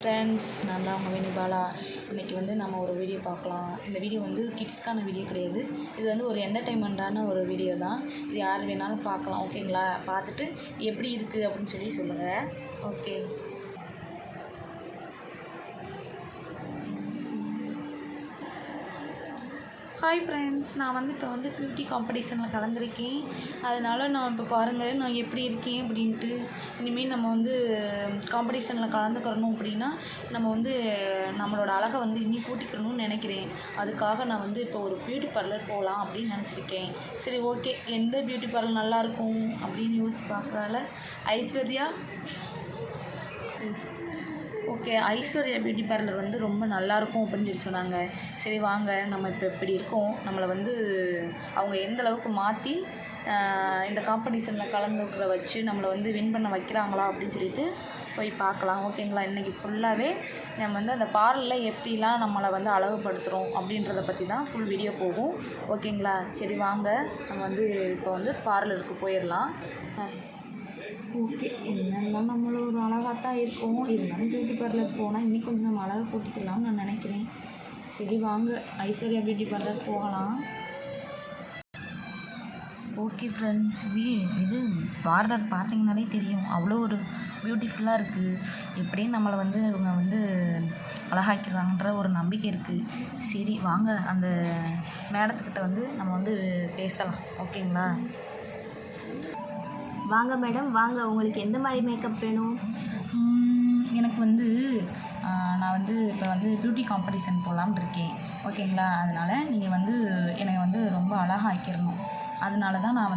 Friends, நான் தான் உங்கள் வேணிபாலா. இன்றைக்கி நம்ம ஒரு வீடியோ பார்க்கலாம். இந்த வீடியோ கிட்ஸ்க்கான வீடியோ கிடையாது. இது ஒரு என்டர்டெயின்மெண்ட்டான ஒரு வீடியோ தான். இது யார் வேணாலும் பார்க்கலாம், ஓகேங்களா? பார்த்துட்டு எப்படி இருக்குது அப்படின்னு சொல்லி சொல்லுங்கள். ஓகே. ஹாய் ஃப்ரெண்ட்ஸ், நான் இப்போ பியூட்டி காம்படிஷனில் கலந்துருக்கேன். அதனால் நான் இப்போ பாருங்கள் நான் எப்படி இருக்கேன் அப்படின்ட்டு. இனிமேல் நம்ம காம்படிஷனில் கலந்துக்கிறணும் அப்படின்னா நம்ம நம்மளோட அழகை இன்னும் கூட்டிக்கணும்னு நினைக்கிறேன். அதுக்காக நான் இப்போ ஒரு பியூட்டி பார்லர் போகலாம் அப்படின்னு நினச்சிருக்கேன். சரி, ஓகே, எந்த பியூட்டி பார்லர் நல்லாயிருக்கும் அப்படின்னு யோசிச்சு பார்க்கறதால Aishwarya okay, Aishwarya beauty parlour ரொம்ப நல்லாயிருக்கும் அப்படின்னு சொல்லி சொன்னாங்க. சரி வாங்க, நம்ம இப்போ எப்படி இருக்கோம், நம்மளை அவங்க எந்த அளவுக்கு மாற்றி இந்த காம்படிஷனில் கலந்துக்கிற வச்சு நம்மளை வின் பண்ண வைக்கிறாங்களா அப்படின்னு சொல்லிட்டு போய் பார்க்கலாம், ஓகேங்களா? இன்றைக்கி ஃபுல்லாகவே நம்ம அந்த பார்லரில் எப்படிலாம் நம்மளை அழகுபடுத்துகிறோம் அப்படின்றத பற்றி தான் ஃபுல் வீடியோ போகும், ஓகேங்களா? சரி வாங்க, நம்ம இப்போ பார்லருக்கு போயிடலாம். ஓகே, என்னெல்லாம் நம்மள ஒரு அழகாக தான் இருக்கும். இருந்தாலும் பியூட்டி பார்லர் போனால் இன்னும் கொஞ்சம் நம்ம அழகாக கூட்டிக்கலாம்னு நான் நினைக்கிறேன். சரி வாங்க, ஐஸ்வர்யா பியூட்டி பார்லர் போகலாம். ஓகே ஃப்ரெண்ட்ஸ், இது பார்லர் பார்த்தீங்கன்னாலே தெரியும், அவ்வளோ ஒரு பியூட்டிஃபுல்லாக இருக்குது. எப்படியும் நம்மளை இவங்க அழகாக்கிறாங்கன்ற ஒரு நம்பிக்கை இருக்குது. சரி வாங்க, அந்த மேடத்துக்கிட்ட நம்ம பேசலாம், ஓகேங்களா? வாங்க மேடம், வாங்க. உங்களுக்கு எந்த மாதிரி மேக்கப் வேணும்? எனக்கு நான் இப்போ பியூட்டி காம்படிஷன் போகலான்னு இருக்கேன், ஓகேங்களா? அதனால் நீங்கள் என்னை ரொம்ப அழகாக ஆக்கிடணும். அதனால தான் நான்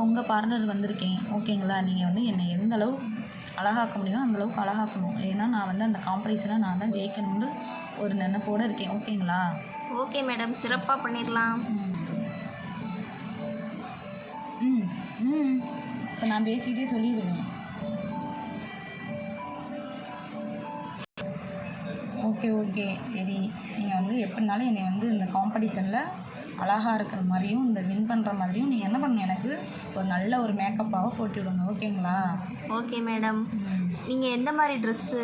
உங்கள் பார்லர் வந்திருக்கேன், ஓகேங்களா? நீங்கள் என்னை எந்த அளவு அழகாக்க முடியுமோ அந்தளவுக்கு அழகாக்கணும். ஏன்னா நான் அந்த காம்படிஷனை நான் தான் ஜெயிக்கணும்னு ஒரு நினைப்போடு இருக்கேன், ஓகேங்களா? ஓகே மேடம், சிறப்பாக பண்ணிடலாம். இப்போ நான் பேசிக்கிட்டே சொல்லிடுவேன். ஓகே, சரி. நீங்கள் எப்படினாலும் என்னை இந்த காம்படிஷனில் அழகாக இருக்கிற மாதிரியும் இந்த வின் பண்ணுற மாதிரியும் நீங்கள் என்ன பண்ணணும், எனக்கு ஒரு நல்ல ஒரு மேக்கப்பாக போட்டு விடுங்க, ஓகேங்களா? Okay madam. நீங்கள் எந்த மாதிரி ட்ரெஸ்ஸு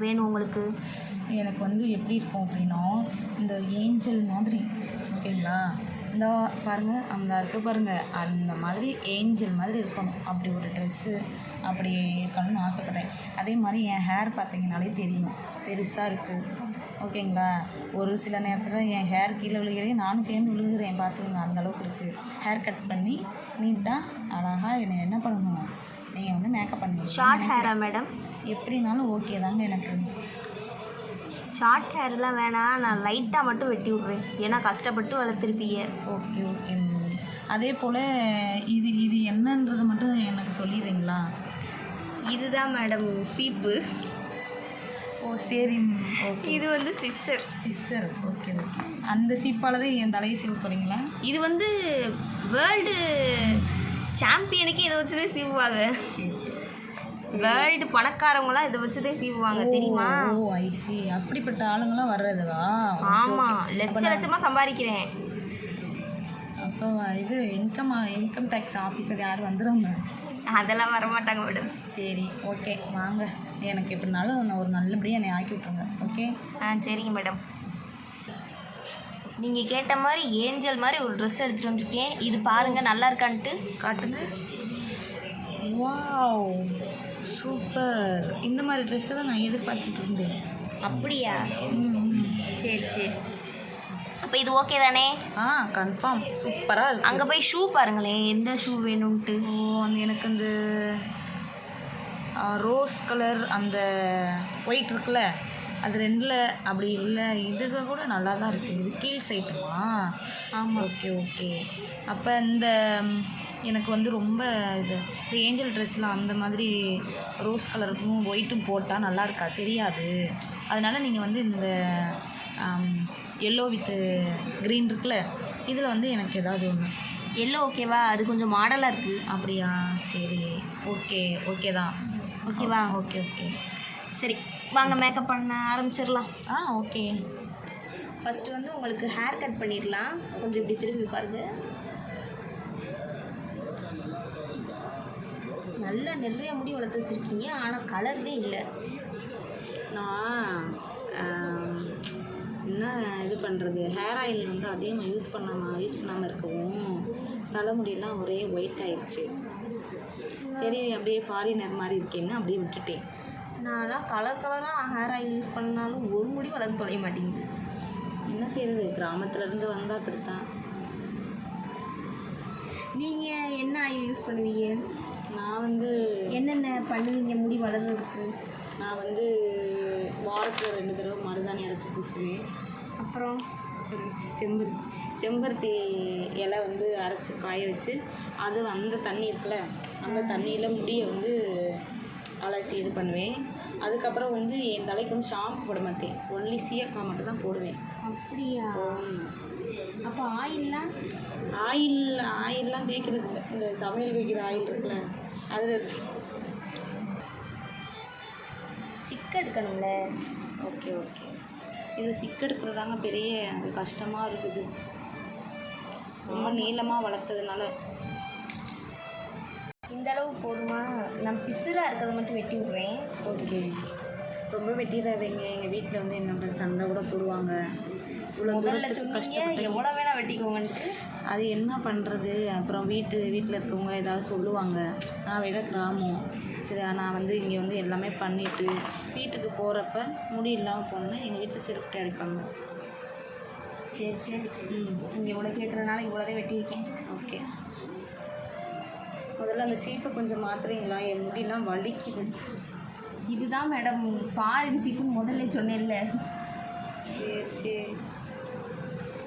வேணும் உங்களுக்கு? எனக்கு எப்படி இருக்கும் அப்படின்னா இந்த ஏஞ்சல் மாதிரி, ஓகேங்களா? இந்த பாருங்கள், அந்த இருக்குது பாருங்கள், அந்த மாதிரி ஏஞ்சல் மாதிரி இருக்கணும். அப்படி ஒரு ட்ரெஸ்ஸு அப்படி இருக்கணும்னு ஆசைப்பட்டேன். அதே மாதிரி என் ஹேர் பார்த்தீங்கன்னாலே தெரியும், பெருசாக இருக்குது, ஓகேங்களா? ஒரு சில நேரத்தில் என் ஹேர் கீழே விழுகிறேன், நானும் சேர்ந்து விழுகிறேன், பார்த்துக்கோங்க, அந்தளவுக்கு இருக்குது. ஹேர் கட் பண்ணி நீட்டாக அழகாக என்னை என்ன பண்ணணும், நீங்கள் மேக்கப் பண்ணி. ஷார்ட் ஹேரா மேடம்? எப்படினாலும் ஓகே தாங்க. எனக்கு ஷார்ட் ஹேர்லாம் வேணாம், நான் லைட்டாக மட்டும் வெட்டி விட்றேன், ஏன்னா கஷ்டப்பட்டு வளர்த்துருப்பீங்க. ஓகே, அதே போல் இது என்னன்றது மட்டும் எனக்கு சொல்லிடுறீங்களா? இதுதான் மேடம் சீப்பு. ஓ சரி, ஓகே. இது சிஸ்ஸர். ஓகே. அந்த சீப்பால் தான் என் தலையை சீவ போகிறீங்களா? இது வேர்ல்டு சாம்பியனுக்கு இதை வச்சுதே சீவுவாங்க. சரி. வேர்ல்டு பணக்காரங்களாம் இதை வச்சுதே சீவுவாங்க, தெரியுமா? ஓ ஐசி, அப்படிப்பட்ட ஆளுங்களாம் வர்றதுவா? ஆமாம், லட்சமாக சம்பாதிக்கிறேன். அப்போ இது இன்கம் டேக்ஸ் ஆஃபீஸர் யாரும் வந்துடுவாங்க? அதெல்லாம் வரமாட்டாங்க மேடம். சரி, ஓகே, வாங்க. எனக்கு எப்படினாலும் ஒரு நல்லபடியாக என்னை ஆக்கி விட்ருங்க, ஓகே? சரிங்க மேடம். நீங்கள் கேட்ட மாதிரி ஏஞ்சல் மாதிரி ஒரு ட்ரெஸ் எடுத்துகிட்டு வந்துருக்கேன். இது பாருங்கள், நல்லா இருக்கான்ட்டு காட்டுங்க. Wow, super. இந்த மாதிரி ட்ரெஸ்ஸை தான் நான் எதிர்பார்த்துட்டு இருந்தேன். அப்படியா? சரி. அப்போ இது ஓகே தானே? கன்ஃபார்ம், சூப்பராக இருக்குது. அங்கே போய் ஷூ பாருங்களேன், எந்த ஷூ வேணும்ன்ட்டு. எனக்கு அந்த ரோஸ் கலர் அந்த ஒயிட் இருக்குல்ல, அது ரெண்டில் அப்படி இல்லை, இதுக்கு கூட நல்லா தான் இருக்குது. இது கீழ் சைட்டுமா? ஆமாம். ஓகே. அப்போ எனக்கு ரொம்ப இந்த ஏஞ்சல் ட்ரெஸ்லாம் அந்த மாதிரி ரோஸ் கலருக்கும் ஒயிட்டும் போட்டால் நல்லா இருக்கா தெரியாது. அதனால் நீங்கள் இந்த எல்லோ வித்து க்ரீன் இருக்குல்ல, இதில் எனக்கு ஏதாவது ஒன்று. எல்லோ ஓகேவா? அது கொஞ்சம் மாடலாக இருக்குது. அப்படியா? சரி, ஓகே தான். ஓகேவா? ஓகே. சரி வாங்க, மேக்கப் பண்ண ஆரம்பிச்சிடலாம். ஓகே. ஃபஸ்ட்டு உங்களுக்கு ஹேர் கட் பண்ணிடலாம். கொஞ்சம் இப்படி திரும்பி பாருங்க. நல்லா நிறைய முடி வளர்த்து வச்சுருக்கீங்க, ஆனால் கலர்லே இல்லை. நான் என்ன இது பண்ணுறது, ஹேர் ஆயில் வந்து அதிகமாக யூஸ் பண்ணாமல் இருக்கவும் தலைமுடியெல்லாம் ஒரே ஒயிட் ஆயிடுச்சு. சரி அப்படியே ஃபாரினர் மாதிரி இருக்கேன்னு அப்படியே விட்டுட்டேன். நான்லாம் கலராக ஹேர் ஆயில் யூஸ் பண்ணாலும் ஒரு முடி வளர்ந்து தொலைய மாட்டேங்குது. என்ன செய்கிறது, கிராமத்துலேருந்து வந்தால் அப்படித்தான். நீங்கள் என்ன ஆயில் யூஸ் பண்ணுவீங்க? நான் வந்து என்னென்ன பண்ணுவீங்க முடி வளர்றதுக்கு? நான் வந்து வாரத்தில் 2 தடவை மருதாணி அரைச்சி பூசுவேன். அப்புறம் செம்பருத்தி இலை வந்து அரைச்சி காய வச்சு அது அந்த தண்ணி இருக்குல்ல, அந்த தண்ணியில் முடியை வந்து அலசி இது பண்ணுவேன். அதுக்கப்புறம் வந்து என் தலைக்கு வந்து ஷாம்பு போட மாட்டேன், ஒன்லி சீயக்காய் மட்டும் தான் போடுவேன். அப்படியா? அப்போ ஆயில்லாம் தேய்க்கிறது இல்லை. இந்த சமையல் வைக்கிற ஆயில் இருக்குல்ல, அதில் சிக்கு எடுக்கணும்ல. ஓகே இது சிக்கு எடுக்கிறதாங்க பெரிய அது கஷ்டமாக இருக்குது, ரொம்ப நீளமாக வளர்த்ததுனால. இந்த அளவு போதுமா? நான் பிசுறாக இருக்கிறத மட்டும் வெட்டி விட்றேன். ஓகே, ரொம்ப வெட்டிடாதீங்க. எங்கள் வீட்டில் வந்து என்னோட சண்டை கூட போடுவாங்க. முதல்ல சொன்னீங்க எவ்வளோ வேணால் வெட்டிக்கோங்கன்ட்டு. அது என்ன பண்ணுறது, அப்புறம் வீட்டில் இருக்கவங்க ஏதாவது சொல்லுவாங்க. நான் விட கிராமம் சரி, நான் வந்து இங்கே வந்து எல்லாமே பண்ணிவிட்டு வீட்டுக்கு போகிறப்ப முடி இல்லாமல் போனேன்னா எங்கள் வீட்டில் சிறுப்பிட்டு அடிப்பாங்க. சரி இங்கே இவ்வளோ கேட்குறதுனால இவ்வளோதான் வெட்டியிருக்கேன். ஓகே, முதல்ல அந்த சீப்பை கொஞ்சம் மாற்றுறீங்களா, என் முடியெல்லாம் வலிக்குது. இதுதான் மேடம் ஃபாரின் சீப்புன்னு முதல்ல சொன்னேன்ல. சரி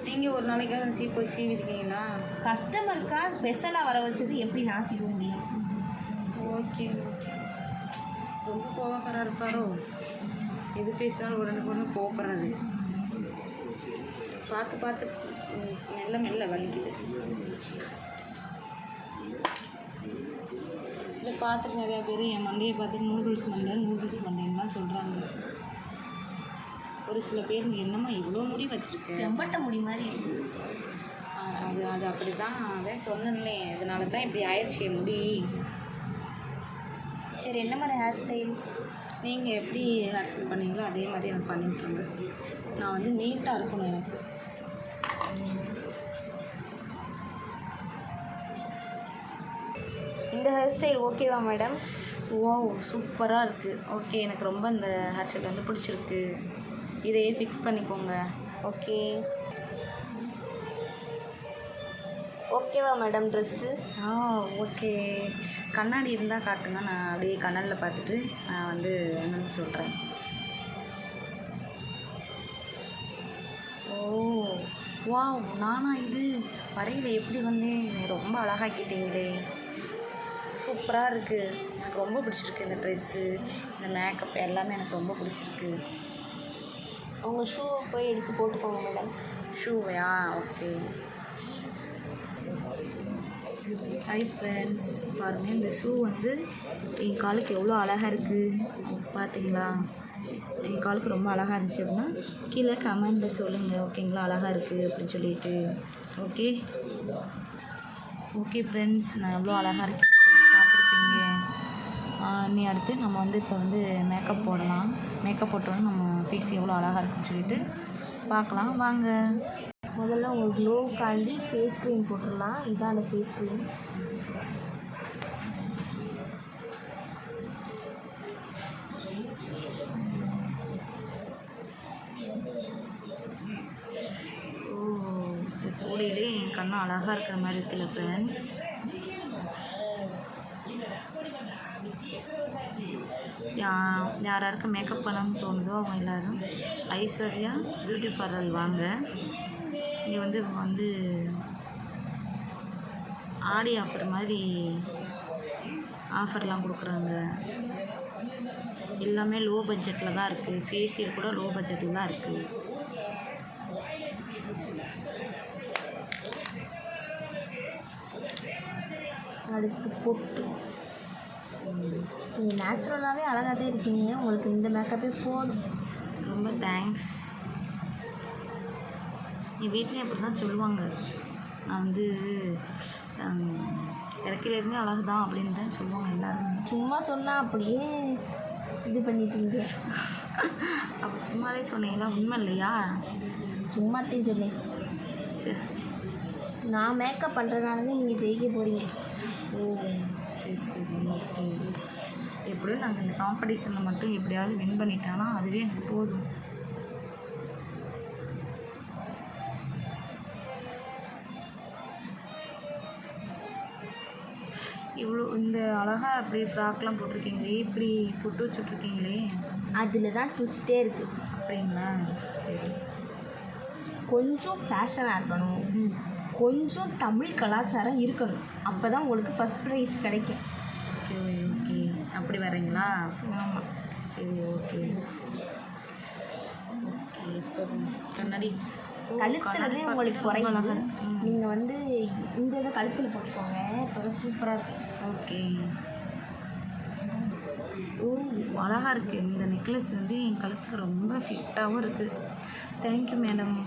நீங்கள் ஒரு நாளைக்காக அந்த சீப்பை சீவிருக்கீங்களா? கஸ்டமருக்காக ஸ்பெஷலாக வர வச்சது எப்படி நான் சீவ முடியும்? ஓகே, ரொம்ப கோவக்காராக இருப்பாரோ, எது பேசினாலும் உடனே கோவப்படுறாரு. பார்த்து மெல்ல வலிக்குது. இதை பார்த்துட்டு நிறையா பேர் என் மண்டையை பார்த்து நூடுல்ஸ் மண்டைன்னுலாம் சொல்கிறாங்க. ஒரு சில பேர் என்னம்மா இவ்வளோ முடி வச்சுருக்கு, செம்பட்ட முடி மாதிரி இருக்குது. அது அப்படி தான், அதான் சொன்னேன்லே, அதனால தான் இப்படி ஆயிடுச்சு முடி. சரி, என்ன மாதிரி ஹேர் ஸ்டைல்? நீங்கள் எப்படி ஹேர் ஸ்டைல் பண்ணீங்களோ அதே மாதிரி எனக்கு பண்ணி விட்ருங்க. நான் வந்து நீட்டாக இருக்கணும் எனக்கு. இந்த ஹேர் ஸ்டைல் ஓகேவா மேடம்? ஓ, சூப்பராக இருக்குது. ஓகே, எனக்கு ரொம்ப இந்த ஹேர் ஸ்டைல் வந்து பிடிச்சிருக்கு. இதையே ஃபிக்ஸ் பண்ணிக்கோங்க. ஓகேவா மேடம் ட்ரெஸ்ஸு? ஓகே. கண்ணாடி இருந்தால் காட்டுங்க, நான் அப்படியே கண்ணாடியில் பார்த்துட்டு நான் வந்து என்னென்னு சொல்கிறேன். வாவ், நானா இது வரையில் எப்படி வந்தேன், ரொம்ப அழகாக்கிட்டீங்களே, சூப்பராக இருக்குது. எனக்கு ரொம்ப பிடிச்சிருக்கு இந்த ட்ரெஸ்ஸு, இந்த மேக்கப் எல்லாமே எனக்கு ரொம்ப பிடிச்சிருக்கு. உங்கள் ஷூவை போய் எடுத்து போட்டுக்கோங்க மேடம். ஷூவையா? ஓகே. ஹாய் ஃப்ரெண்ட்ஸ், பாருங்கள் இந்த ஷூ வந்து என் காலுக்கு எவ்வளோ அழகாக இருக்குது பார்த்தீங்களா? என் காலுக்கு ரொம்ப அழகாக இருந்துச்சு அப்படின்னா கீழே கமெண்டில் சொல்லுங்கள், ஓகேங்களா? அழகாக இருக்குது அப்படின்னு சொல்லிட்டு. ஓகே ஃப்ரெண்ட்ஸ், நான் எவ்வளோ அழகாக இருக்கேன் பார்த்துருப்பீங்க. நீ அடுத்து நம்ம வந்து இப்போ வந்து மேக்கப் போடலாம். மேக்கப் போட்டோன்னு நம்ம ஃபேஸ் எவ்வளோ அழகாக இருக்குன்னு சொல்லிட்டு பார்க்கலாம் வாங்க. முதல்ல உங்கள் க்ளோவுக்காண்டி ஃபேஸ் க்ரீம் போட்டுடலாம். இதுதான் அந்த ஃபேஸ் க்ரீம். கூடையிலே என் கண்ணும் அழகாக இருக்கிற மாதிரி இருக்குல்ல ஃப்ரெண்ட்ஸ். யாராருக்கு மேக்கப் பண்ணணும்னு தோணுதோ அவங்க எல்லோரும் ஐஸ்வர்யா பியூட்டி பார்லர் வாங்க. இங்கே வந்து ஆடி ஆஃபர் மாதிரி ஆஃபர்லாம் கொடுக்குறாங்க. எல்லாமே லோ பட்ஜெட்டில் தான் இருக்குது. ஃபேஷியல் கூட லோ பட்ஜெட்டில் தான் இருக்குது. அடுத்து பொட்டு. நீங்கள் நேச்சுரலாகவே அழகாக தான் இருக்கீங்க, உங்களுக்கு இந்த மேக்கப்பே போதும். ரொம்ப தேங்க்ஸ். என் வீட்டில் அப்படி தான் சொல்லுவாங்க. நான் வந்து இறக்கையிலேருந்தே அழகு தான் அப்படின்னு தான் சொல்லுவாங்க எல்லாருமே. சும்மா சொன்னால் அப்படியே இது பண்ணிட்டீங்க. அப்போ சும்மாவே சொன்னீங்களா, உண்மை இல்லையா? சும்மாத்தையும் சொன்னேன். சரி. நான் மேக்கப் பண்ணுறதுனால தான் நீங்கள் ஜெயிக்க போகிறீங்க. ஓ சரி சரி ஓகே. எப்படியும் நாங்கள் இந்த காம்படிஷனில் மட்டும் எப்படியாவது வின் பண்ணிட்டோன்னா அதுவே எனக்கு போதும். இவ்வளோ இந்த அழகாக அப்படி ஃப்ராக்லாம் போட்டிருக்கீங்களே, இப்படி பொட்டு வச்சுட்ருக்கீங்களே, அதில் தான் ட்விஸ்ட்டே இருக்குது. அப்படிங்களா? சரி. கொஞ்சம் ஃபேஷனாக இருக்கணும், கொஞ்சம் தமிழ் கலாச்சாரம் இருக்கணும், அப்போ தான் உங்களுக்கு ஃபஸ்ட் ப்ரைஸ் கிடைக்கும். ஓகே ஓகே, அப்படி வரீங்களா? ஆமாம். சரி ஓகே ஓகே. இப்போ கண்ணாடி கழுத்துலதே உங்களுக்கு குறையுது. நீங்கள் வந்து இந்த இதை கழுத்தில் போட்டுக்கோங்க, இப்போ தான் சூப்பராக இருக்கும். ஓகே. ஓ அழகாக இருக்குது. இந்த நெக்லஸ் வந்து என் கழுத்துக்கு ரொம்ப ஃபிட்டாகவும் இருக்குது. Thank you madam.